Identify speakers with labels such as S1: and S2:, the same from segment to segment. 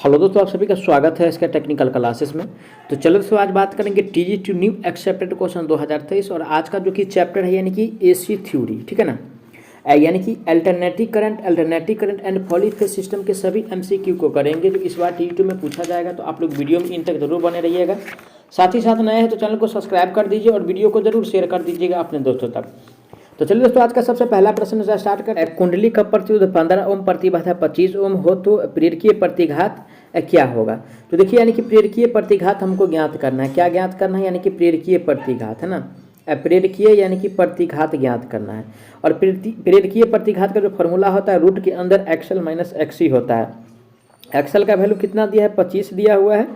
S1: Hello दोस्तों, आप सभी का स्वागत है इसका टेक्निकल क्लासेस में। तो चलो दोस्तों, आज बात करेंगे TGT न्यू एक्सेप्टेड क्वेश्चन 2023 और आज का जो कि चैप्टर है यानी कि AC थ्योरी, ठीक है ना। यानी कि alternative current and polyphase system के सभी MCQ को करेंगे जो इस बार TGT में पूछा जाएगा। तो आप लोग वीडियो में इन तक जरूर बने रहिएगा। साथ ही साथ नए हैं तो चैनल को सब्सक्राइब कर दीजिए और वीडियो को जरूर शेयर कर दीजिएगा अपने दोस्तों तक। तो चलिए दोस्तों, आज का सबसे पहला प्रश्न से स्टार्ट करें। कुंडली का प्रतिरोध 15 ओम, प्रतिबाधा 25 ओम हो तो प्रेरकीय प्रतिघात क्या होगा। तो देखिए, यानी कि प्रेरकीय प्रतिघात हमको ज्ञात करना है। क्या ज्ञात करना है? यानी कि प्रेरकीय प्रतिघात, है ना। प्रेरकीय यानी कि प्रतिघात ज्ञात करना है। और प्रेरकीय प्रतिघात का जो फॉर्मूला होता है, रूट के अंदर एक्सएल माइनस एक्सी होता है। एक्सएल का वैल्यू कितना दिया है? 25 दिया हुआ है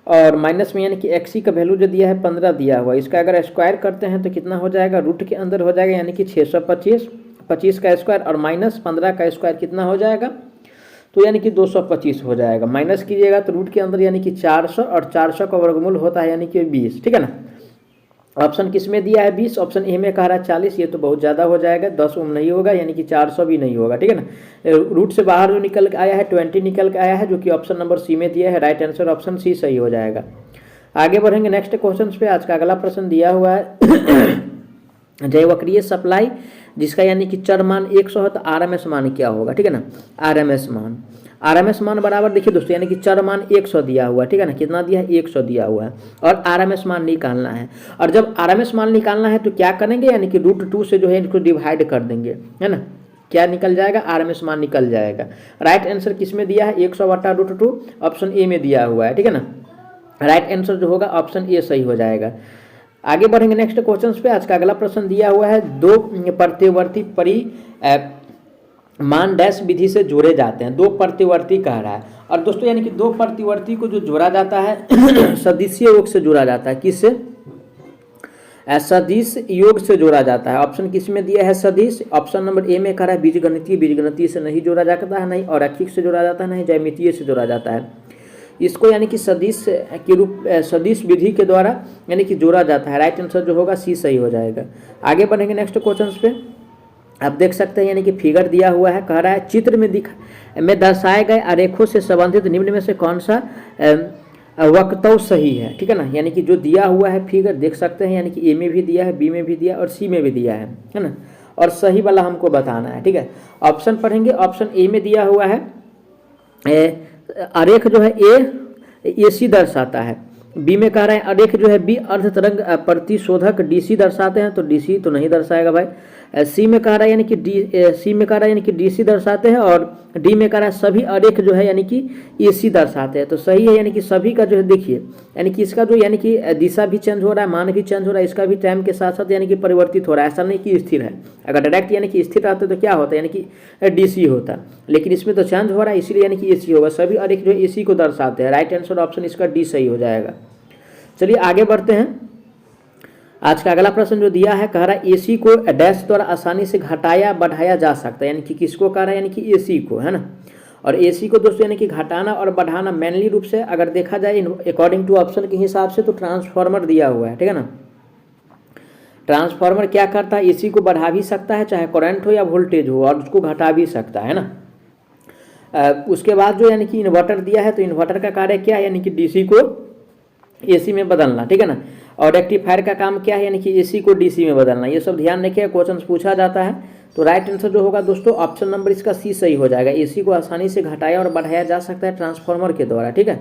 S1: और माइनस में यानी कि एक्सी का वैल्यू जो दिया है 15 दिया हुआ है। इसका अगर स्क्वायर करते हैं तो कितना हो जाएगा? रूट के अंदर हो जाएगा यानी कि 625, 25 का स्क्वायर और माइनस 15 का स्क्वायर कितना हो जाएगा? तो यानी कि 225 हो जाएगा। माइनस कीजिएगा तो रूट के अंदर यानी कि 400 और 400 का वर्गमूल होता है यानी कि 20, ठीक है ना। ऑप्शन किस में दिया है? 20। ऑप्शन ए में कह रहा है 40, ये तो बहुत ज़्यादा हो जाएगा। 10 ओम नहीं होगा यानी कि 400 भी नहीं होगा, ठीक है ना। रूट से बाहर जो निकल के आया है 20 निकल के आया है, जो कि ऑप्शन नंबर सी में दिया है। राइट आंसर ऑप्शन सी सही हो जाएगा। आगे बढ़ेंगे नेक्स्ट क्वेश्चन पे। आज का अगला प्रश्न दिया हुआ है जयवक्रीय सप्लाई जिसका यानी कि चर मान 100 है तो RMS मान क्या होगा, ठीक है ना। RMS मान बराबर देखिए दोस्तों, यानी कि चर मान 100 दिया हुआ है, ठीक है ना। कितना दिया है? 100 दिया हुआ है और RMS मान निकालना है। और जब RMS मान निकालना है तो क्या करेंगे? यानी कि √2 से जो है इसको डिवाइड कर देंगे, है ना। क्या निकल जाएगा? RMS मान निकल जाएगा। राइट आंसर किस में दिया है? 100/√2 ऑप्शन ए में दिया हुआ है, ठीक है ना। राइट आंसर जो होगा ऑप्शन ए सही हो जाएगा। आगे बढ़ेंगे नेक्स्ट क्वेश्चन पे। आज का अगला प्रश्न दिया हुआ है दो प्रतिवर्ती मान डैश विधि से जोड़े जाते हैं। दो प्रतिवर्ती कह रहा है और दोस्तों यानी कि दो प्रतिवर्ती को जो जोड़ा जाता है सदिशीय योग से जोड़ा जाता है। किससे? सदिश योग से जोड़ा जाता है। ऑप्शन किस में दिया है? सदिश। ऑप्शन नंबर ए में कह रहा है बीजगणितीय से नहीं जोड़ा जाता है, नहीं और रैखिक से जोड़ा जाता है, नहीं ज्यामितीय से जोड़ा जाता है। इसको यानी कि सदिश के रूप सदिश विधि के द्वारा यानी कि जोड़ा जाता है। राइट आंसर जो होगा सी सही हो जाएगा। आगे बढ़ेंगे नेक्स्ट क्वेश्चन पे। आप देख सकते हैं यानी कि फिगर दिया हुआ है, कह रहा है चित्र में दर्शाए गए आरेखों से संबंधित निम्न में से कौन सा वक्तव्य सही है, ठीक है ना। यानी कि जो दिया हुआ है फिगर देख सकते हैं, यानी कि ए में भी दिया है, बी में भी दिया और सी में भी दिया है ना। और सही वाला हमको बताना है, ठीक है। ऑप्शन पढ़ेंगे। ऑप्शन ए में दिया हुआ है आरेख जो है ए AC दर्शाता है। बी में कह रहे हैं आरेख जो है बी अर्ध तरंग प्रतिशोधक DC दर्शाते हैं, तो DC तो नहीं दर्शाएगा भाई। सी में कह रहा है यानी कि DC दर्शाते हैं और डी में कह रहा है सभी आरेख जो है यानी कि AC दर्शाते हैं, तो सही है। यानी कि सभी का जो है देखिए, यानी कि इसका जो यानी कि दिशा भी चेंज हो रहा है, मान भी चेंज हो रहा है, इसका भी टाइम के साथ साथ यानी कि परिवर्तित हो रहा है। ऐसा नहीं कि स्थिर है। अगर डायरेक्ट यानी कि स्थिर रहता तो क्या होता है? यानी कि DC होता, लेकिन इसमें तो चेंज हो रहा है इसीलिए यानी कि AC होगा। सभी आरेख जो है AC को दर्शाते हैं। राइट आंसर ऑप्शन इसका डी सही हो जाएगा। चलिए आगे बढ़ते हैं। आज का अगला प्रश्न जो दिया है, कह रहा है AC को डैश द्वारा आसानी से घटाया बढ़ाया जा सकता है। यानी कि किसको कह रहा है? यानी कि AC को, है ना। और AC को दोस्तों यानी कि घटाना और बढ़ाना मेनली रूप से अगर देखा जाए अकॉर्डिंग टू ऑप्शन के हिसाब से तो ट्रांसफार्मर दिया हुआ है, ठीक है ना। ट्रांसफार्मर क्या करता है? AC को बढ़ा भी सकता है, चाहे करंट हो या वोल्टेज हो, और उसको घटा भी सकता है ना। उसके बाद जो यानी कि इन्वर्टर दिया है, तो इन्वर्टर का कार्य क्या है? यानी कि DC को AC में बदलना, ठीक है ना। और रेक्टिफायर का काम क्या है? यानी कि AC को DC में बदलना। ये सब ध्यान रखिए, क्वेश्चन पूछा जाता है। तो राइट आंसर जो होगा दोस्तों ऑप्शन नंबर इसका सी सही हो जाएगा। AC को आसानी से घटाया और बढ़ाया जा सकता है ट्रांसफार्मर के द्वारा, ठीक है।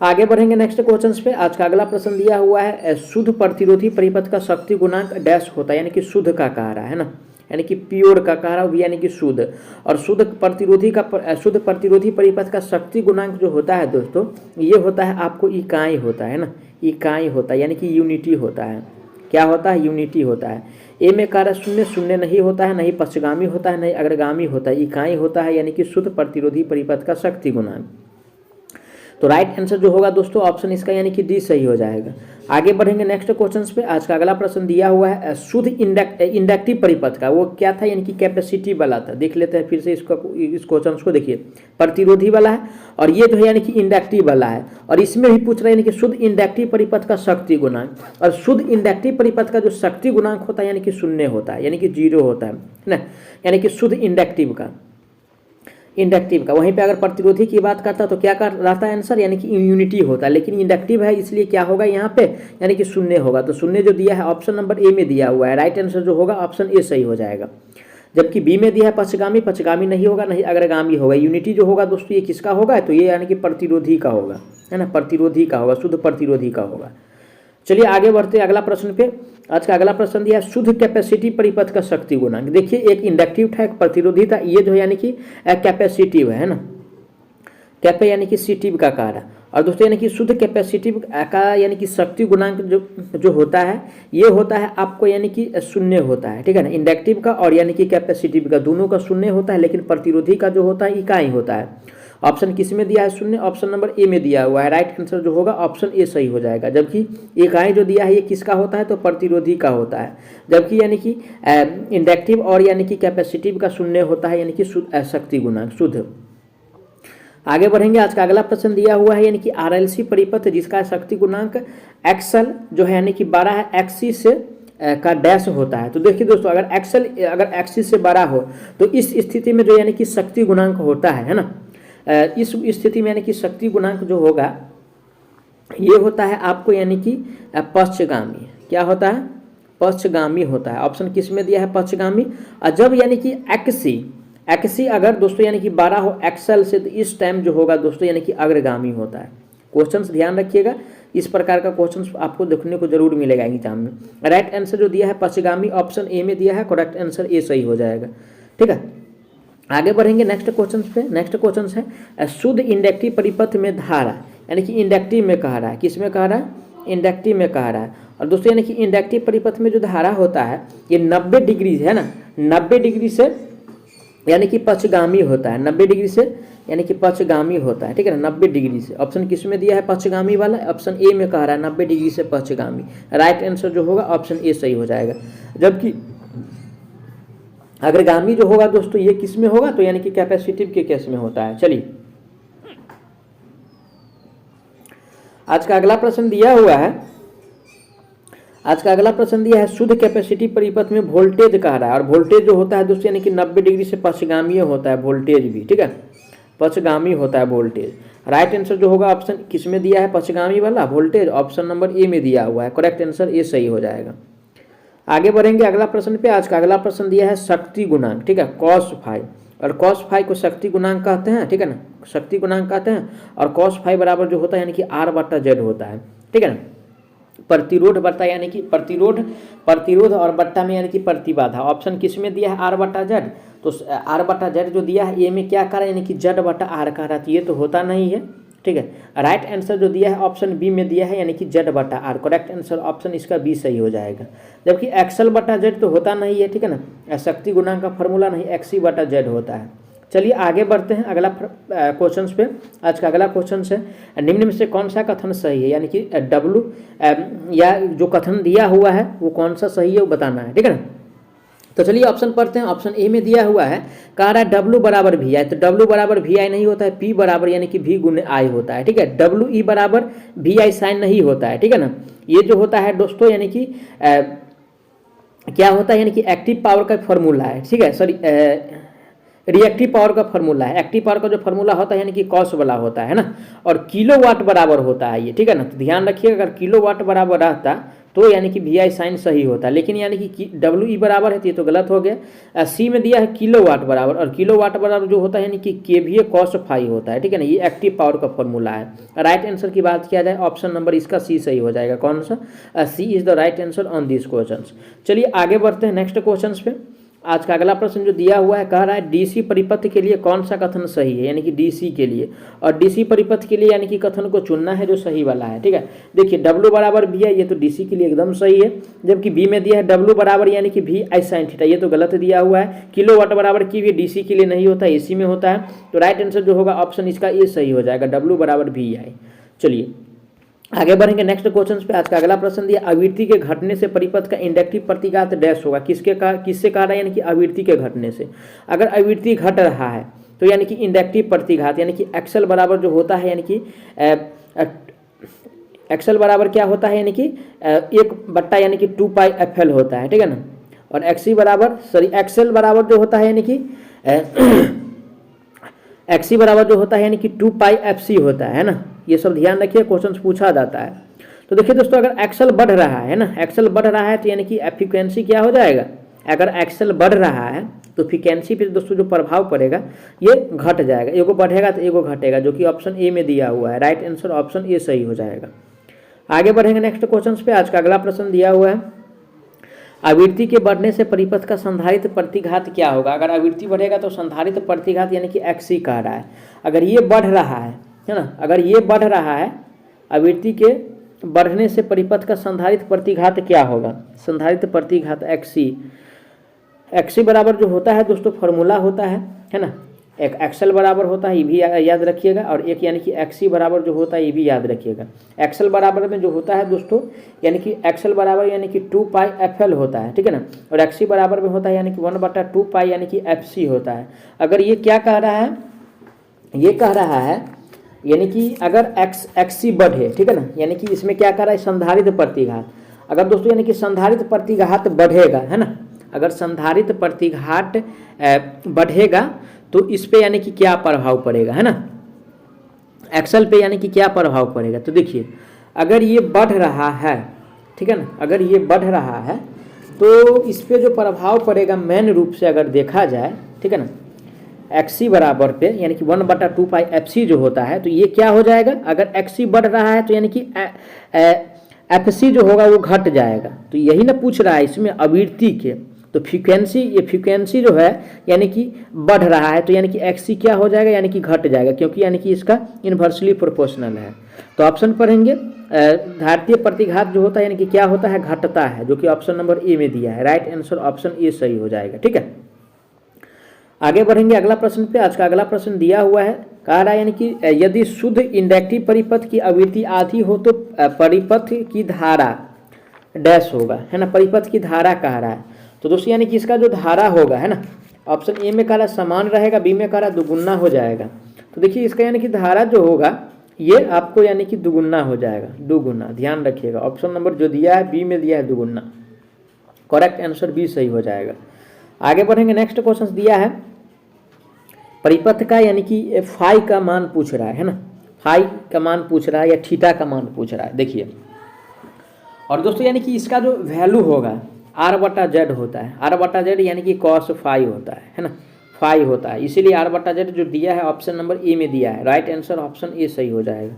S1: आगे बढ़ेंगे नेक्स्ट क्वेश्चन पे। आज का अगला प्रश्न दिया हुआ है शुद्ध प्रतिरोधी परिपथ का शक्ति गुणांक डैश होता है। यानी कि शुद्ध का कह रहा है ना, यानी कि प्योर का कह रहा है यानी कि शुद्ध। और शुद्ध प्रतिरोधी परिपथ का शक्ति गुणांक जो होता है दोस्तों, ये होता है आपको इकाई होता है ना, इकाई होता है, यानी कि यूनिटी होता है। क्या होता है? यूनिटी होता है। ए में कह रहा है शून्य शून्य नहीं होता है, नहीं पश्चगामी होता है, नहीं अग्रगामी होता है, इकाई होता है, यानी कि शुद्ध प्रतिरोधी परिपथ का शक्ति गुणांक। तो राइट आंसर जो होगा दोस्तों ऑप्शन इसका यानी कि डी सही हो जाएगा। आगे बढ़ेंगे नेक्स्ट क्वेश्चन पे। आज का अगला प्रश्न दिया हुआ है शुद्ध इंडक्टिव परिपथ का वो क्या था? यानी कि कैपेसिटी वाला था। देख लेते हैं फिर से इस क्वेश्चन को। देखिए, प्रतिरोधी वाला है और ये जो है यानी कि इंडक्टिव वाला है, और इसमें भी पूछ रहे हैं यानी कि शुद्ध इंडक्टिव परिपथ का शक्ति गुणांक। और शुद्ध इंडक्टिव परिपथ का जो शक्ति गुणांक होता है यानी कि शून्य होता है, यानी कि 0 होता है ना। यानी कि शुद्ध इंडक्टिव का इंडक्टिव का। वहीं पे अगर प्रतिरोधी की बात करता तो क्या कर रहता है आंसर, यानी कि यूनिटी होता है, लेकिन इंडक्टिव है इसलिए क्या होगा यहाँ पे, यानी कि शून्य होगा। तो शून्य जो दिया है ऑप्शन नंबर ए में दिया हुआ है, राइट आंसर जो होगा ऑप्शन ए सही हो जाएगा। जबकि बी में दिया है पक्षगामी, पक्षगामी नहीं होगा, नहीं अग्रगामी होगा। यूनिटी जो होगा दोस्तों ये किसका होगा, तो ये यानी कि प्रतिरोधी का होगा, है ना, प्रतिरोधी का होगा, शुद्ध प्रतिरोधी का होगा। चलिए आगे बढ़ते हैं अगला प्रश्न पे। आज का अगला प्रश्न दिया है शुद्ध कैपेसिटी परिपथ का शक्ति गुणांक। देखिए एक इंडक्टिव था, एक प्रतिरोधी था, ये जो है यानी कि कैपेसिटिव है ना, कैपे यानी कि सिटिव का कार्य, और दोस्तों यानी कि शुद्ध कैपेसिटिव का यानी कि शक्ति गुणांक जो होता है ये होता है आपको यानी कि शून्य होता है, ठीक है ना। इंडक्टिव का और यानी कि कैपेसिटिव का दोनों का शून्य होता है, लेकिन प्रतिरोधी का जो होता है इकाई होता है। ऑप्शन किस में दिया है शून्य, ऑप्शन नंबर ए में दिया हुआ है, राइट आंसर जो होगा ऑप्शन ए सही हो जाएगा। जबकि इकाई जो दिया है ये किसका होता है, तो प्रतिरोधी का होता है। जबकि यानी कि इंडक्टिव और यानी कि कैपेसिटिव का शून्य होता है, यानी कि शक्ति गुणांक शुद्ध। आगे बढ़ेंगे। आज का अगला प्रश्न दिया हुआ है यानी कि आरएलसी परिपथ जिसका शक्ति गुणांक एक्सल जो है यानी कि 12 है, एक्सिस से का डैश होता है। तो देखिए दोस्तों अगर एक्सल अगर एक्सिस से बड़ा हो तो इस स्थिति में जो यानी कि शक्ति गुणांक होता है ना, इस स्थिति में यानी कि शक्ति गुणांक जो होगा ये होता है आपको यानी कि पक्षगामी। क्या होता है, पक्षगामी होता है। ऑप्शन किस में दिया है, पक्षगामी। और जब यानी कि एक्सी अगर दोस्तों यानी कि 12 हो एक्सल से, तो इस टाइम जो होगा दोस्तों यानी कि अग्रगामी होता है। क्वेश्चंस ध्यान रखिएगा, इस प्रकार का क्वेश्चंस आपको देखने को जरूर मिलेगा एग्जाम में। राइट आंसर जो दिया है पक्षगामी ऑप्शन ए में दिया है, करेक्ट आंसर ए सही हो जाएगा, ठीक है। आगे बढ़ेंगे नेक्स्ट क्वेश्चन पे। नेक्स्ट क्वेश्चन है शुद्ध इंडक्टिव परिपथ में धारा, यानी कि इंडक्टिव में कह रहा है, किस में कह रहा है, इंडक्टिव में कह रहा है। और दोस्तों यानी कि इंडक्टिव परिपथ में जो धारा होता है ये 90 डिग्री है ना, 90 डिग्री से यानी कि पक्षगामी होता है, 90 डिग्री से यानी कि पक्षगामी होता है, ठीक है ना, 90 डिग्री से। ऑप्शन किस में दिया है पक्षगामी वाला, ऑप्शन ए में कह रहा है 90 डिग्री से पक्षगामी। राइट आंसर जो होगा ऑप्शन ए सही हो जाएगा। जबकि अग्रगामी जो होगा दोस्तों ये किस में होगा, तो यानी कि कैपेसिटिव के केस में होता है। चलिए आज का अगला प्रश्न दिया हुआ है, आज का अगला प्रश्न दिया है शुद्ध कैपेसिटी परिपथ में वोल्टेज कह रहा है। और वोल्टेज जो होता है दोस्तों यानी कि 90 डिग्री से पक्षगामी होता है वोल्टेज भी, ठीक है, पक्षगामी होता है वोल्टेज। राइट आंसर जो होगा ऑप्शन किस में दिया है, पक्षगामी वाला वोल्टेज, ऑप्शन नंबर ए में दिया हुआ है, करेक्ट आंसर ए सही हो जाएगा। आगे बढ़ेंगे अगला प्रश्न पे। आज का अगला प्रश्न दिया है शक्ति गुणांक, ठीक है, कॉस फाई। और कॉस फाई को शक्ति गुणांक कहते हैं, ठीक है ना, शक्ति गुणांक कहते हैं। और कॉस फाई बराबर जो होता है यानी कि R/Z होता है, ठीक है ना। प्रतिरोध बट्टा यानी कि प्रतिरोध और बट्टा में यानी कि प्रतिबाधा। ऑप्शन किस में दिया है, R/Z। तो R/Z जो दिया है ए में क्या करा यानी कि Z/R कह रहा है, तो ये तो होता नहीं है, ठीक है। राइट आंसर जो दिया है ऑप्शन बी में दिया है यानी कि Z/R, करेक्ट आंसर ऑप्शन इसका बी सही हो जाएगा। जबकि XL/Z तो होता नहीं है, ठीक है ना, शक्ति गुणांक का फॉर्मूला नहीं, XC/Z होता है। चलिए आगे बढ़ते हैं अगला क्वेश्चन पे। आज का अगला क्वेश्चन है निम्न में से कौन सा कथन सही है, यानी कि W या जो कथन दिया हुआ है वो कौन सा सही है वो बताना है, ठीक है ना। तो चलिए ऑप्शन पढ़ते हैं। ऑप्शन ए में दिया हुआ है, कह रहा है W बराबर VI। तो W बराबर VI नहीं होता है, P बराबर यानी कि V गुने I होता है, ठीक है। WE बराबर VI साइन नहीं होता है, ठीक है ना। ये जो होता है दोस्तों यानी कि क्या होता है, यानी कि एक्टिव पावर का फॉर्मूला है, ठीक है, सॉरी रिएक्टिव पावर का फॉर्मूला है। एक्टिव पावर का जो फॉर्मूला होता है यानी कि कॉस वाला होता है ना, और किलोवाट बराबर होता है ये, ठीक है ना। तो ध्यान रखिएगा अगर किलोवाट बराबर रहता तो यानी कि VI साइन सही होता है, लेकिन यानी कि WE बराबर है तो ये तो गलत हो गया। सी में दिया है किलोवाट बराबर, और किलोवाट बराबर जो होता है यानी कि KVA cos फाई होता है, ठीक है ना। ये एक्टिव पावर का फॉर्मूला है। राइट आंसर की बात किया जाए ऑप्शन नंबर इसका सी सही हो जाएगा। कौन सा, C is the right answer on this question. चलिए आगे बढ़ते हैं नेक्स्ट क्वेश्चन पे। आज का अगला प्रश्न जो दिया हुआ है, कह रहा है DC परिपथ के लिए कौन सा कथन सही है, यानी कि DC के लिए। और DC परिपथ के लिए यानी कि कथन को चुनना है जो सही वाला है, ठीक है। देखिए W बराबर V है, ये तो DC के लिए एकदम सही है। जबकि B में दिया है W बराबर यानी कि VI साइन थीटा, ये तो गलत दिया हुआ है। किलोवाट बराबर की भी DC के लिए नहीं होता, AC में होता है। तो राइट आंसर जो होगा ऑप्शन इसका ए सही हो जाएगा, W बराबर VI। चलिए आगे बढ़ेंगे नेक्स्ट क्वेश्चन पे। आज का अगला प्रश्न दिया, आवृत्ति के घटने से परिपथ का इंडक्टिव प्रतिघात डैश होगा। किससे कह रहा है, यानी कि आवृत्ति के घटने से। अगर आवृत्ति घट रहा है तो यानी कि इंडक्टिव प्रतिघात यानी कि XL बराबर जो होता है यानी कि XL बराबर क्या होता है, यानी कि 1 यानी कि 2πfl होता है, ठीक है ना। और XC बराबर XL बराबर जो होता है यानी कि एक्स सी बराबर जो होता है यानी कि 2πfc होता है ना, ये सब ध्यान रखिए, क्वेश्चन पूछा जाता है। तो देखिए दोस्तों, अगर एक्सल बढ़ रहा है ना, एक्सल बढ़ रहा है तो यानी कि फ्रीक्वेंसी क्या हो जाएगा, अगर एक्सल बढ़ रहा है तो फ्रीक्वेंसी पे दोस्तों जो प्रभाव पड़ेगा ये घट जाएगा, एगो बढ़ेगा तो एगो घटेगा, जो कि ऑप्शन ए में दिया हुआ है। राइट आंसर ऑप्शन ए सही हो जाएगा। आगे बढ़ेंगे नेक्स्ट क्वेश्चन पे। आज का अगला प्रश्न दिया हुआ है, आवृत्ति के बढ़ने से परिपथ का संधारित्र प्रतिघात क्या होगा। अगर आवृत्ति बढ़ेगा तो संधारित्र प्रतिघात यानी कि एक्स सी कह रहा है। अगर ये बढ़ रहा है ना, अगर ये बढ़ रहा है, आवृत्ति के बढ़ने से परिपथ का संधारित्र प्रतिघात क्या होगा, संधारित्र प्रतिघात एक्स सी बराबर जो होता है दोस्तों फॉर्मूला होता है ना, एक एक्सल बराबर होता है, ये भी याद रखिएगा, और एक यानी कि एक्स सी बराबर जो होता है ये भी याद रखिएगा। एक्सल बराबर में जो होता है दोस्तों यानी कि एक्सल बराबर यानी कि 2πfl होता है, ठीक है ना, और एक्स सी बराबर में होता है यानी कि 1/2π यानी कि fc होता है। अगर ये क्या कह रहा है, ये कह रहा है यानी कि अगर एक्स सी बढ़े, ठीक है ना, यानी कि इसमें क्या कह रहा है, संधारित्र प्रतिघात। अगर दोस्तों यानी कि संधारित्र प्रतिघात बढ़ेगा, है ना, अगर संधारित्र प्रतिघात बढ़ेगा तो इस पे यानी कि क्या प्रभाव पड़ेगा, है ना, एक्सल पे यानी कि क्या प्रभाव पड़ेगा। तो देखिए, अगर ये बढ़ रहा है, ठीक है ना, अगर ये बढ़ रहा है तो इस पे जो प्रभाव पड़ेगा मेन रूप से अगर देखा जाए, ठीक है ना, एक्स सी बराबर पे यानी कि 1/2πfc जो होता है, तो ये क्या हो जाएगा, अगर एक्स सी बढ़ रहा है तो यानी कि एफ सी जो होगा वो घट जाएगा। तो यही ना पूछ रहा है इसमें आवृत्ति के, तो फ्रीक्वेंसी, ये फ्रीक्वेंसी जो है यानी कि बढ़ रहा है तो यानी कि एक्स सी क्या हो जाएगा, यानी कि घट जाएगा, क्योंकि यानी कि इसका इन्वर्सली प्रोपोर्शनल है। तो ऑप्शन पढ़ेंगे, धारित्रीय प्रतिघात जो होता है यानी कि क्या होता है, घटता है, जो कि ऑप्शन नंबर ए में दिया है। राइट आंसर ऑप्शन ए सही हो जाएगा, ठीक है। आगे बढ़ेंगे अगला प्रश्न पे। आज का अगला प्रश्न दिया हुआ है, कह रहा है यानी कि यदि शुद्ध इंडक्टिव परिपथ की आवृत्ति आधी हो तो परिपथ की धारा डैश होगा, है ना, परिपथ की धारा कह रहा है। तो दोस्तों यानी कि इसका जो धारा होगा, है ना, ऑप्शन ए में कह रहा है समान रहेगा, बी में कह रहा है दुगुना हो जाएगा। तो देखिए इसका यानी कि धारा जो होगा ये आपको यानी कि दुगुना हो जाएगा, दुगुना, ध्यान रखिएगा। ऑप्शन नंबर जो दिया है बी में दिया है दुगुना, करेक्ट आंसर बी सही हो जाएगा। आगे बढ़ेंगे, नेक्स्ट क्वेश्चन दिया है, परिपथ का यानी कि फाई का मान पूछ रहा है ना, फाई का मान पूछ रहा है या थीटा का मान पूछ रहा है। देखिए, और दोस्तों यानी कि इसका जो वैल्यू होगा r/z होता है, r/z यानी कि cos फाई होता है ना, फाई होता है, इसीलिए r/z जो दिया है ऑप्शन नंबर ए में दिया है। राइट आंसर ऑप्शन ए सही हो जाएगा।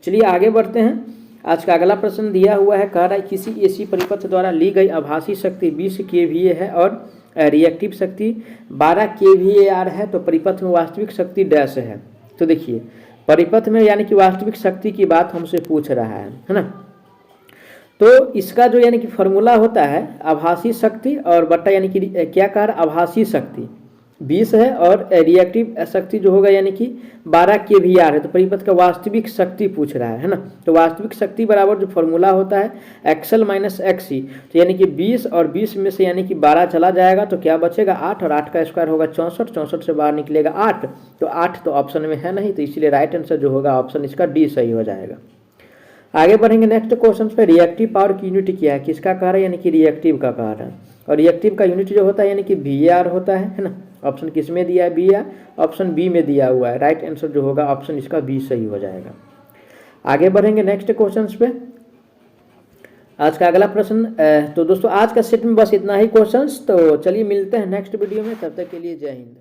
S1: चलिए आगे बढ़ते हैं। आज का अगला प्रश्न दिया हुआ है, कह रहा है किसी एसी परिपथ द्वारा ली गई आभासी शक्ति 20 kVA है और रिएक्टिव शक्ति 12 kVAr है, तो परिपथ में वास्तविक शक्ति डैश है। तो देखिए, परिपथ में यानी कि वास्तविक शक्ति की बात हमसे पूछ रहा है ना, तो इसका जो यानी कि फॉर्मूला होता है आभासी शक्ति और बट्टा यानी कि क्या कह रहा है, आभासी शक्ति 20 है और रिएक्टिव शक्ति जो होगा यानी कि 12 kVAr है, तो परिपथ का वास्तविक शक्ति पूछ रहा है ना। तो वास्तविक शक्ति बराबर जो फॉर्मूला होता है एक्सल माइनस एक्स सी, तो यानी कि 20 और 20 में से यानी कि 12 चला जाएगा तो क्या बचेगा 8, और 8 का स्क्वायर होगा 64, 64 से बाहर निकलेगा 8, तो 8 तो ऑप्शन में है नहीं, तो इसीलिए राइट आंसर जो होगा ऑप्शन इसका डी सही हो जाएगा। आगे बढ़ेंगे नेक्स्ट क्वेश्चन पे, रिएक्टिव पावर की यूनिट क्या है, किसका कह रहा है, यानी कि रिएक्टिव का कह रहा है, और रिएक्टिव का यूनिट जो होता है यानी कि VAR होता है ना। ऑप्शन किस में दिया है, VAR, ऑप्शन बी में दिया हुआ है। राइट आंसर जो होगा ऑप्शन इसका बी सही हो जाएगा। आगे बढ़ेंगे नेक्स्ट क्वेश्चन पे। आज का अगला प्रश्न, तो दोस्तों आज का सेट में बस इतना ही क्वेश्चंस, तो चलिए मिलते हैं नेक्स्ट वीडियो में, तब तक के लिए जय हिंद।